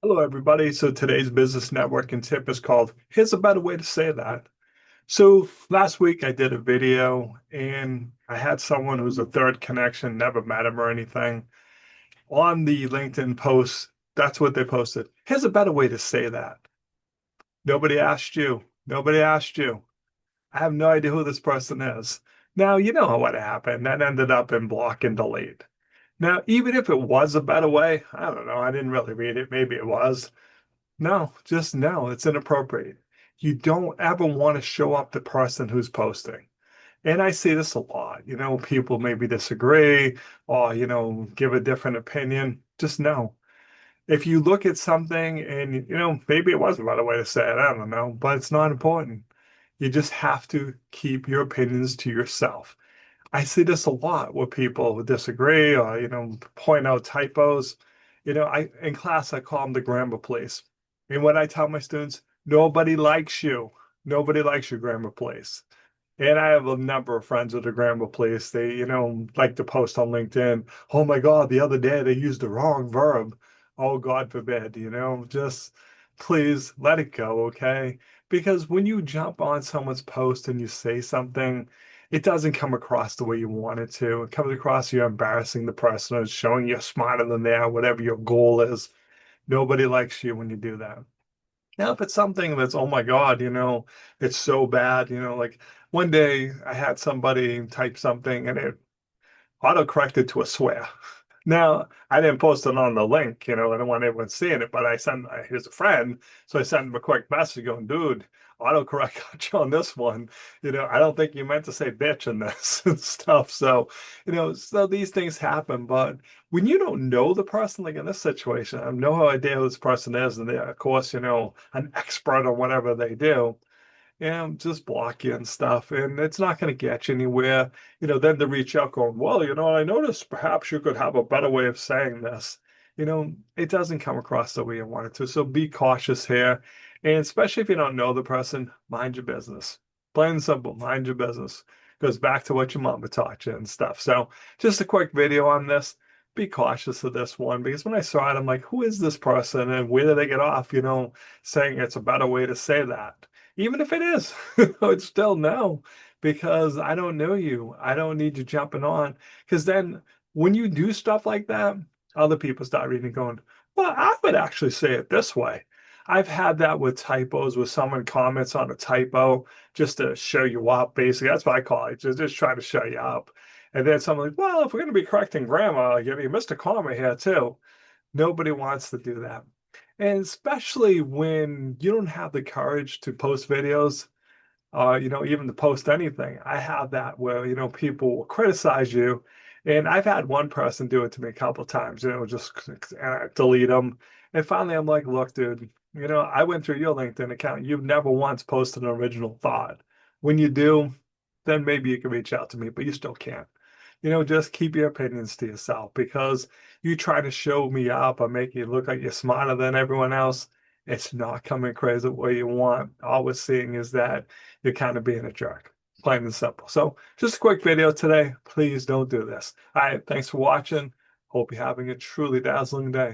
Hello, everybody. So today's business networking tip is called Here's a Better Way to Say That. So last week I did a video and I had someone who's a third connection, never met him or anything. On the LinkedIn post, that's what they posted. Here's a better way to say that. Nobody asked you. Nobody asked you. I have no idea who this person is. Now, you know what happened. That ended up in block and delete. Now, even if it was a better way, I don't know. I didn't really read it. Maybe it was. No, just no, it's inappropriate. You don't ever want to show up the person who's posting. And I see this a lot. People maybe disagree or, give a different opinion. Just no. If you look at something and, maybe it was a better way to say it, I don't know, but it's not important. You just have to keep your opinions to yourself. I see this a lot where people disagree or, point out typos. I in class I call them the grammar police. And what I tell my students, nobody likes you. Nobody likes you, grammar police. And I have a number of friends with the grammar police. They, like to post on LinkedIn. Oh my God, the other day they used the wrong verb. Oh, God forbid, just please let it go, okay? Because when you jump on someone's post and you say something, it doesn't come across the way you want it to. It comes across you're embarrassing the person or showing you're smarter than they are, whatever your goal is. Nobody likes you when you do that. Now, if it's something that's, oh my God, it's so bad, like one day I had somebody type something and it auto-corrected to a swear. Now, I didn't post it on the link, I don't want everyone seeing it, but I sent, here's a friend. So I sent him a quick message going, dude, autocorrect got you on this one. I don't think you meant to say bitch in this and stuff. So, so these things happen. But when you don't know the person, like in this situation, I have no idea who this person is. And they're, of course, an expert or whatever they do and just block you and stuff. And it's not going to get you anywhere. Then to reach out going, well, I noticed perhaps you could have a better way of saying this. It doesn't come across the way you want it to. So be cautious here. And especially if you don't know the person, mind your business. Plain and simple, mind your business. Goes back to what your mama taught you and stuff. So just a quick video on this. Be cautious of this one because when I saw it, I'm like, who is this person and where did they get off, saying it's a better way to say that? Even if it is, it's still no, because I don't know you. I don't need you jumping on. Because then when you do stuff like that, other people start reading going, well, I would actually say it this way. I've had that with typos, where someone comments on a typo just to show you up, basically. That's what I call it, just try to show you up. And then someone like, well, if we're going to be correcting grammar, you missed a comma here too. Nobody wants to do that. And especially when you don't have the courage to post videos, even to post anything. I have that where, people will criticize you. And I've had one person do it to me a couple of times, just delete them. And finally, I'm like, look, dude, I went through your LinkedIn account. You've never once posted an original thought. When you do, then maybe you can reach out to me, but you still can't. Just keep your opinions to yourself because you try to show me up or make you look like you're smarter than everyone else. It's not coming crazy the way you want. All we're seeing is that you're kind of being a jerk, plain and simple. So, just a quick video today. Please don't do this. All right, thanks for watching. Hope you're having a truly dazzling day.